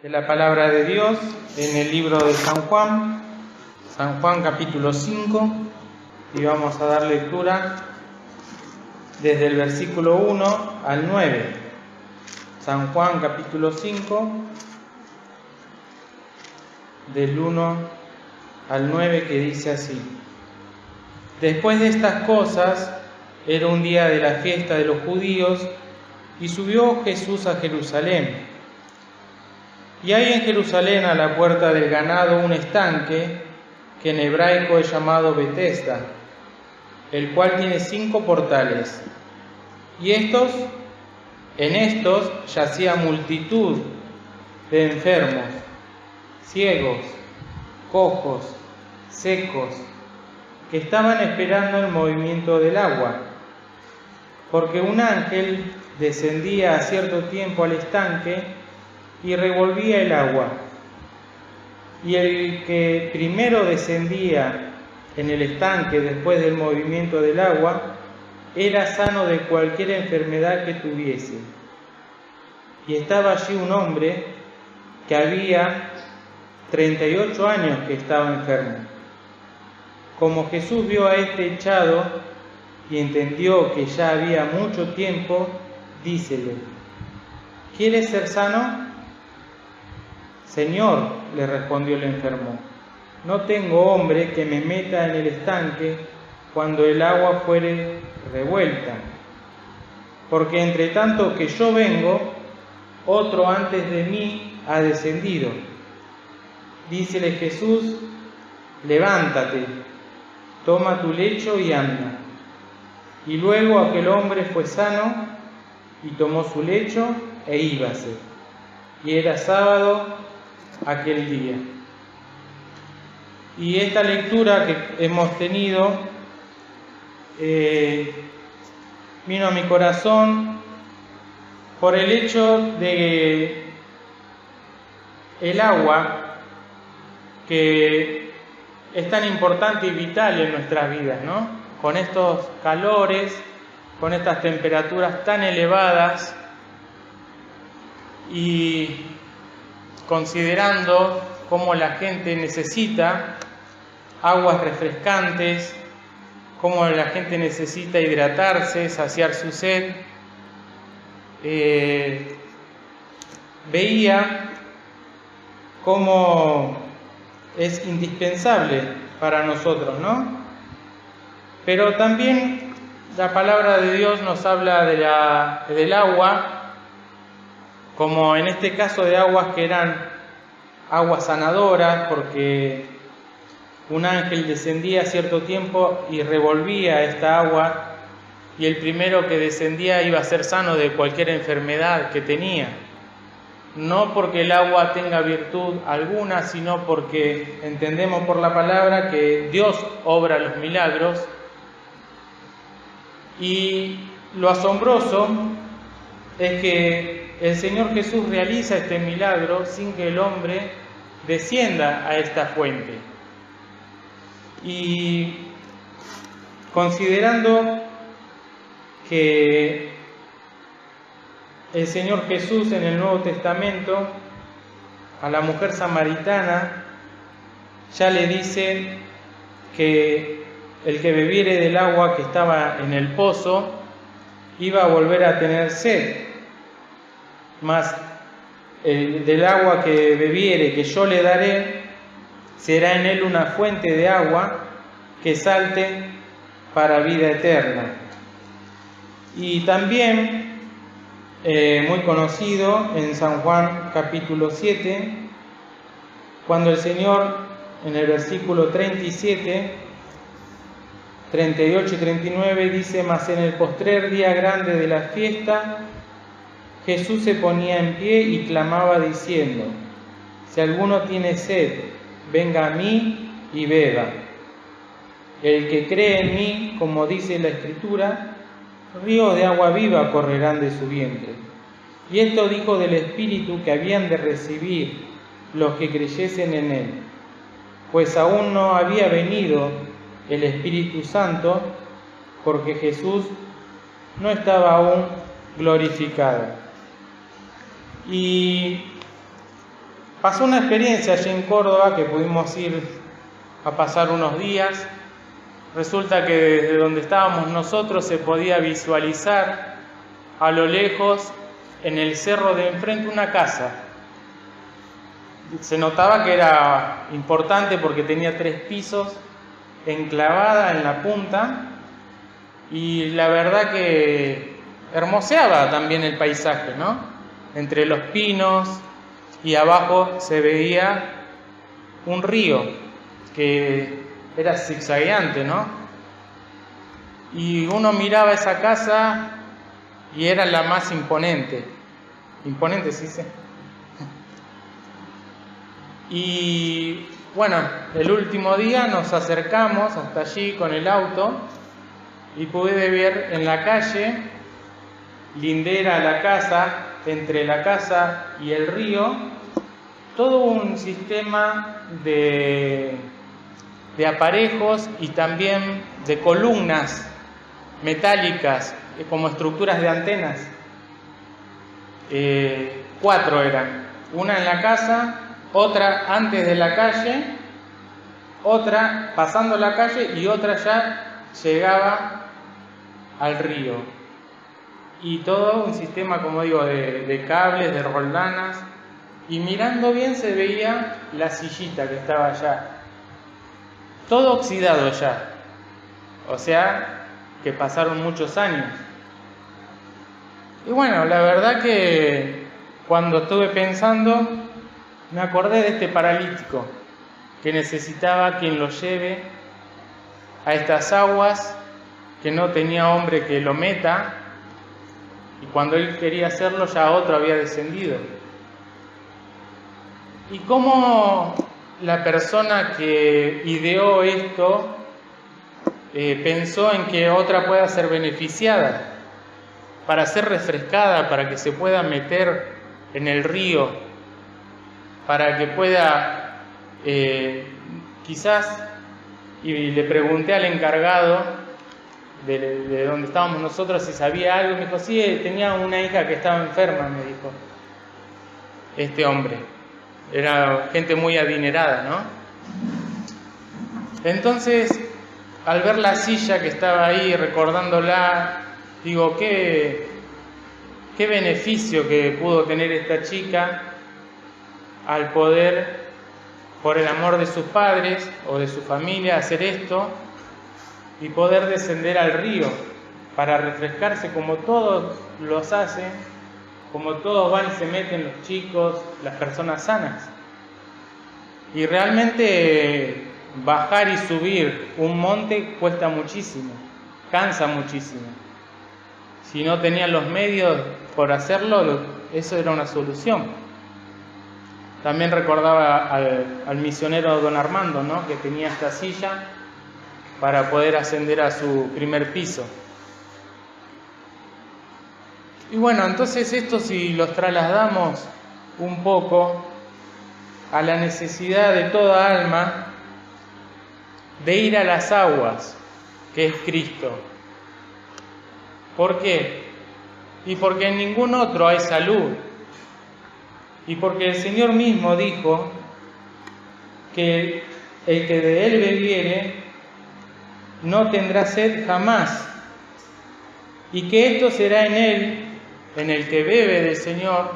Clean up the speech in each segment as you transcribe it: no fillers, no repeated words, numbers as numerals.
De la palabra de Dios en el libro de San Juan capítulo 5, y vamos a dar lectura desde el versículo 1 al 9. San Juan capítulo 5, del 1 al 9, que dice así: Después de estas cosas, era un día de la fiesta de los judíos, y subió Jesús a Jerusalén. Y hay en Jerusalén, a la puerta del ganado, un estanque que en hebraico es llamado Betesda, el cual tiene 5 portales. Y en estos yacía multitud de enfermos, ciegos, cojos, secos, que estaban esperando el movimiento del agua, porque un ángel descendía a cierto tiempo al estanque y revolvía el agua. Y el que primero descendía en el estanque después del movimiento del agua era sano de cualquier enfermedad que tuviese. Y estaba allí un hombre que había 38 años que estaba enfermo. Como Jesús vio a este echado y entendió que ya había mucho tiempo, dícele: ¿Quieres ser sano? Señor, le respondió el enfermo, no tengo hombre que me meta en el estanque cuando el agua fuere revuelta, porque entre tanto que yo vengo, otro antes de mí ha descendido. Dícele Jesús: levántate, toma tu lecho y anda. Y luego aquel hombre fue sano y tomó su lecho e íbase. Y era sábado aquel día. Y esta lectura que hemos tenido vino a mi corazón por el hecho de el agua, que es tan importante y vital en nuestras vidas, ¿no? Con estos calores, con estas temperaturas tan elevadas, y considerando cómo la gente necesita aguas refrescantes, cómo la gente necesita hidratarse, saciar su sed, veía cómo es indispensable para nosotros, ¿no? Pero también la palabra de Dios nos habla del agua, como en este caso de aguas que eran aguas sanadoras, porque un ángel descendía a cierto tiempo y revolvía esta agua, y el primero que descendía iba a ser sano de cualquier enfermedad que tenía. No porque el agua tenga virtud alguna, sino porque entendemos por la palabra que Dios obra los milagros. Y lo asombroso es que el Señor Jesús realiza este milagro sin que el hombre descienda a esta fuente. Y considerando que el Señor Jesús en el Nuevo Testamento a la mujer samaritana ya le dice que el que bebiere del agua que estaba en el pozo iba a volver a tener sed, mas del agua que bebiere, que yo le daré, será en él una fuente de agua que salte para vida eterna. Y también muy conocido en San Juan capítulo 7, cuando el Señor en el versículo 37, 38 y 39 dice: Mas en el postrer día grande de la fiesta, Jesús se ponía en pie y clamaba diciendo: Si alguno tiene sed, venga a mí y beba. El que cree en mí, como dice la Escritura, ríos de agua viva correrán de su vientre. Y esto dijo del Espíritu que habían de recibir los que creyesen en él, pues aún no había venido el Espíritu Santo, porque Jesús no estaba aún glorificado. Y pasó una experiencia allí en Córdoba que pudimos ir a pasar unos días. Resulta que desde donde estábamos nosotros se podía visualizar a lo lejos, en el cerro de enfrente, una casa. Se notaba que era importante porque tenía 3 pisos, enclavada en la punta, y la verdad que hermoseaba también el paisaje, ¿no? Entre los pinos, y abajo se veía un río que era zigzagueante, ¿no? Y uno miraba esa casa y era la más imponente. Imponente, sí, sí. Y bueno, el último día nos acercamos hasta allí con el auto y pude ver en la calle, lindera a la casa, entre la casa y el río, todo un sistema de aparejos y también de columnas metálicas como estructuras de antenas. 4 eran, una en la casa, otra antes de la calle, otra pasando la calle y otra ya llegaba al río. Y todo un sistema, como digo, de cables, de roldanas, y mirando bien se veía la sillita que estaba allá. Todo oxidado ya, o sea que pasaron muchos años. Y bueno, la verdad que cuando estuve pensando, me acordé de este paralítico que necesitaba quien lo lleve a estas aguas, que no tenía hombre que lo meta, y cuando él quería hacerlo ya otro había descendido. Y cómo la persona que ideó esto pensó en que otra pueda ser beneficiada, para ser refrescada, para que se pueda meter en el río, para que pueda quizás, y le pregunté al encargado de donde estábamos nosotros si sabía algo, me dijo, sí, tenía una hija que estaba enferma, me dijo este hombre. Era gente muy adinerada, ¿no? Entonces, al ver la silla que estaba ahí, recordándola, digo, qué beneficio que pudo tener esta chica al poder, por el amor de sus padres o de su familia, hacer esto y poder descender al río para refrescarse como todos los hacen, como todos van y se meten los chicos, las personas sanas. Y realmente bajar y subir un monte cuesta muchísimo, cansa muchísimo. Si no tenían los medios por hacerlo, eso era una solución. También recordaba al misionero don Armando, ¿no? Que tenía esta silla para poder ascender a su primer piso. Y bueno, entonces esto, si los trasladamos un poco a la necesidad de toda alma de ir a las aguas, que es Cristo. ¿Por qué? Y porque en ningún otro hay salud. Y porque el Señor mismo dijo que el que de Él bebiere no tendrá sed jamás. Y que esto será en Él, en el que bebe del Señor,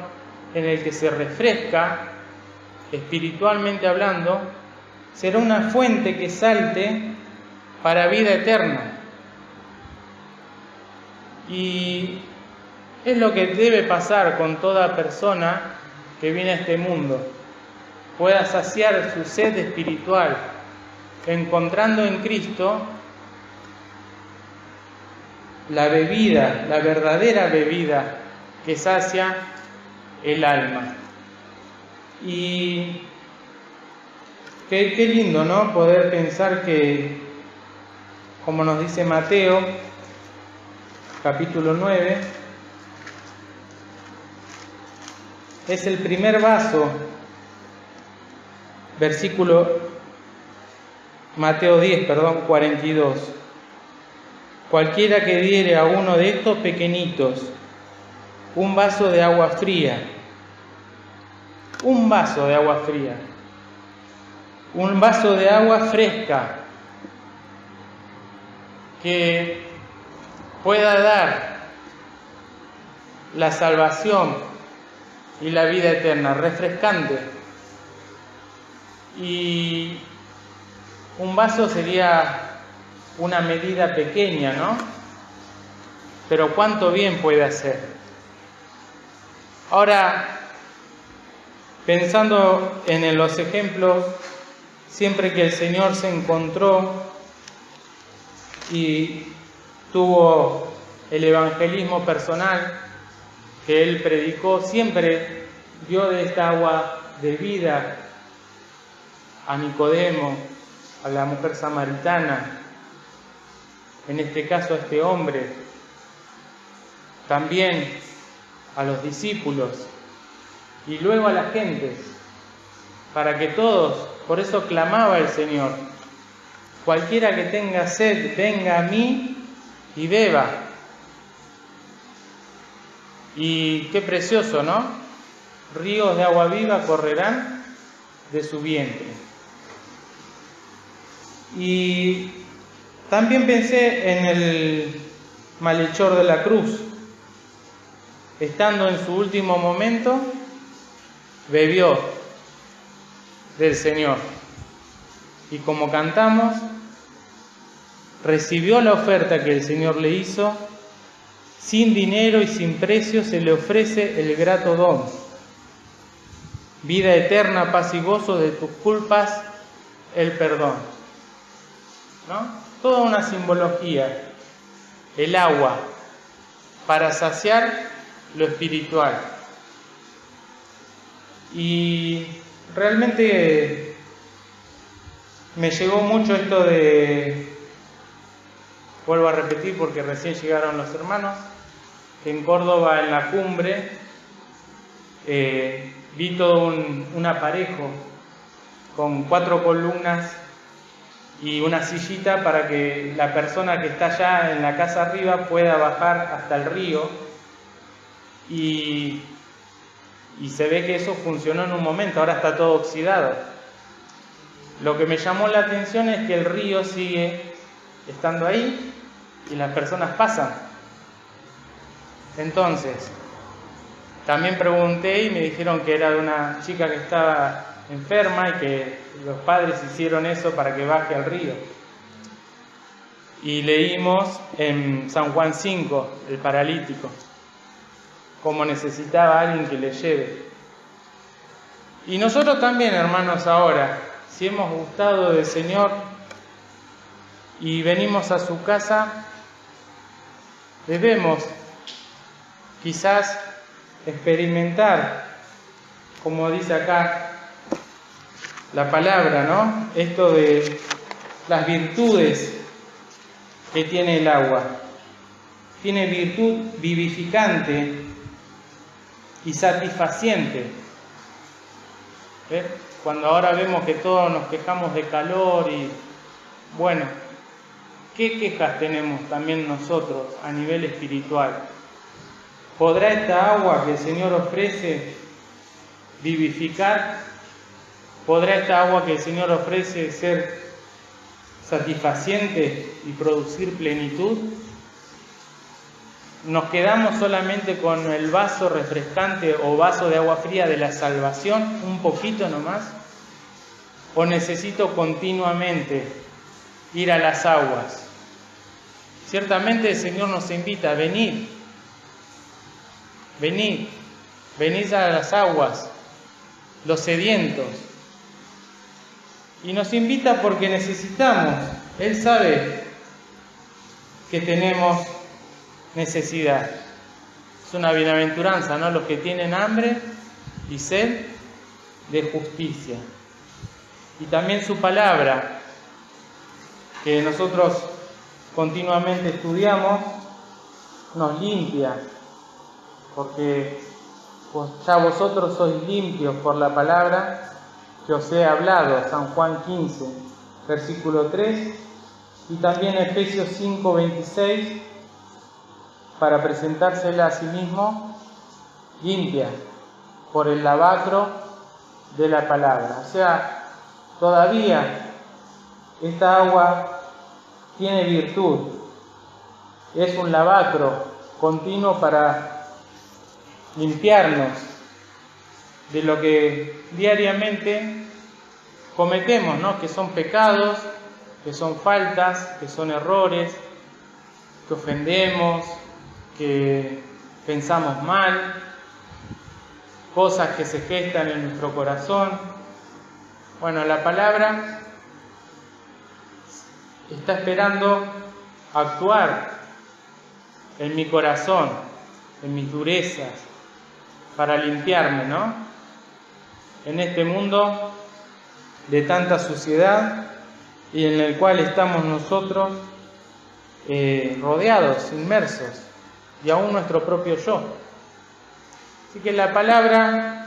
en el que se refresca, espiritualmente hablando, será una fuente que salte para vida eterna. Y es lo que debe pasar con toda persona que viene a este mundo, pueda saciar su sed espiritual, encontrando en Cristo la bebida, la verdadera bebida que sacia el alma. Y qué lindo, ¿no? Poder pensar que, como nos dice Mateo, capítulo 9, es el primer vaso, Mateo 10, 42. Cualquiera que diere a uno de estos pequeñitos un vaso de agua fría, un vaso de agua fría, un vaso de agua fresca que pueda dar la salvación y la vida eterna, refrescante. Y un vaso sería una medida pequeña, ¿no? Pero cuánto bien puede hacer. Ahora, pensando en los ejemplos, siempre que el Señor se encontró y tuvo el evangelismo personal que Él predicó, siempre dio de esta agua de vida a Nicodemo, a la mujer samaritana, en este caso a este hombre, también a los discípulos y luego a las gentes, para que todos, por eso clamaba el Señor: cualquiera que tenga sed, venga a mí y beba. Y qué precioso, ¿no? Ríos de agua viva correrán de su vientre. Y también pensé en el malhechor de la cruz. Estando en su último momento, bebió del Señor. Y como cantamos, recibió la oferta que el Señor le hizo. Sin dinero y sin precio se le ofrece el grato don: vida eterna, paz y gozo, de tus culpas el perdón. ¿No? Toda una simbología. El agua para saciar lo espiritual. Y realmente me llegó mucho esto de, vuelvo a repetir porque recién llegaron los hermanos, que en Córdoba, en la cumbre, vi todo un aparejo con 4 columnas y una sillita para que la persona que está allá en la casa arriba pueda bajar hasta el río, y se ve que eso funcionó en un momento, ahora está todo oxidado. Lo que me llamó la atención es que el río sigue estando ahí y las personas pasan. Entonces, también pregunté y me dijeron que era de una chica que estaba enferma y que los padres hicieron eso para que baje al río. Y leímos en San Juan 5, el paralítico, como necesitaba alguien que le lleve. Y nosotros también, hermanos, ahora, si hemos gustado del Señor y venimos a su casa, debemos quizás experimentar, como dice acá la palabra, ¿no? Esto de las virtudes que tiene el agua. Tiene virtud vivificante y satisfaciente. ¿Ves? Cuando ahora vemos que todos nos quejamos de calor y, bueno, ¿qué quejas tenemos también nosotros a nivel espiritual? ¿Podrá esta agua que el Señor ofrece vivificar? ¿Podrá esta agua que el Señor ofrece ser satisfaciente y producir plenitud? ¿Nos quedamos solamente con el vaso refrescante o vaso de agua fría de la salvación, un poquito nomás? ¿O necesito continuamente ir a las aguas? Ciertamente el Señor nos invita a venid a las aguas, los sedientos. Y nos invita porque necesitamos. Él sabe que tenemos necesidad. Es una bienaventuranza, ¿no? Los que tienen hambre y sed de justicia. Y también su palabra, que nosotros continuamente estudiamos, nos limpia, porque ya vosotros sois limpios por la palabra que os he hablado. San Juan 15, versículo 3, y también Efesios 5, 26, para presentársela a sí mismo limpia por el lavacro de la palabra. O sea, todavía esta agua tiene virtud, es un lavacro continuo para limpiarnos de lo que diariamente cometemos, ¿no? Que son pecados, que son faltas, que son errores, que ofendemos, que pensamos mal, cosas que se gestan en nuestro corazón. Bueno, la palabra está esperando actuar en mi corazón, en mis durezas, para limpiarme, ¿no? En este mundo de tanta suciedad y en el cual estamos nosotros rodeados, inmersos, y aún nuestro propio yo. Así que la palabra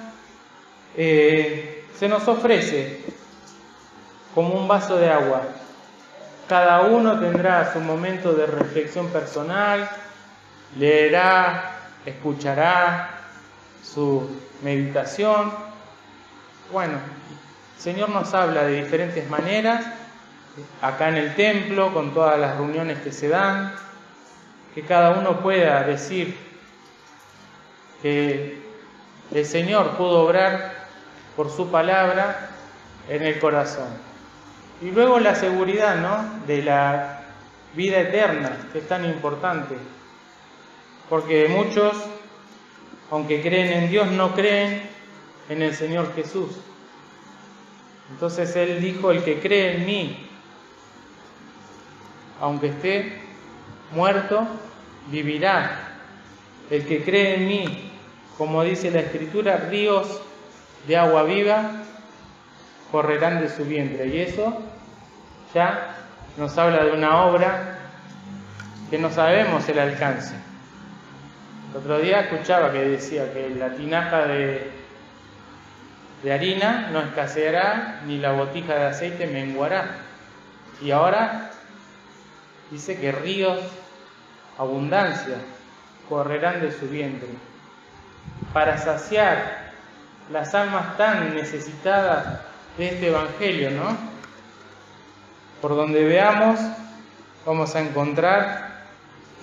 se nos ofrece como un vaso de agua. Cada uno tendrá su momento de reflexión personal, leerá, escuchará su meditación. Bueno, el Señor nos habla de diferentes maneras, acá en el templo, con todas las reuniones que se dan, que cada uno pueda decir que el Señor pudo obrar por su palabra en el corazón. Y luego la seguridad, ¿no?, de la vida eterna, que es tan importante, porque muchos, aunque creen en Dios, no creen en el Señor Jesús. Entonces Él dijo: el que cree en mí, aunque esté muerto, vivirá. El que cree en mí, como dice la Escritura, ríos de agua viva correrán de su vientre. Y eso ya nos habla de una obra que no sabemos el alcance. El otro día escuchaba que decía que la tinaja de harina no escaseará, ni la botija de aceite menguará. Y ahora dice que ríos, abundancia, correrán de su vientre, para saciar las almas tan necesitadas de este Evangelio, ¿no? Por donde veamos, vamos a encontrar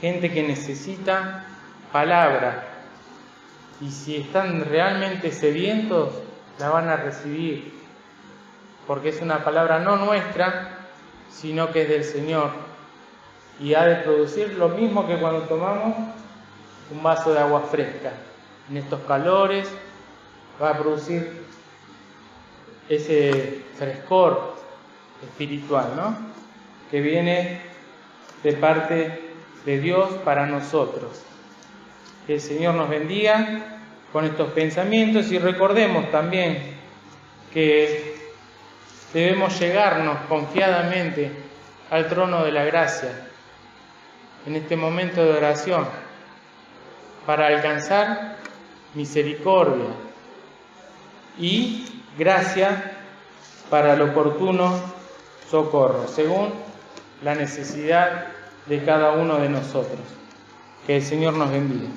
gente que necesita palabra, y si están realmente sedientos, la van a recibir, porque es una palabra no nuestra, sino que es del Señor, y ha de producir lo mismo que cuando tomamos un vaso de agua fresca. En estos calores va a producir ese frescor espiritual, ¿no?, que viene de parte de Dios para nosotros. Que el Señor nos bendiga con estos pensamientos, y recordemos también que debemos llegarnos confiadamente al trono de la gracia en este momento de oración para alcanzar misericordia y gracia para el oportuno socorro, según la necesidad de cada uno de nosotros. Que el Señor nos bendiga.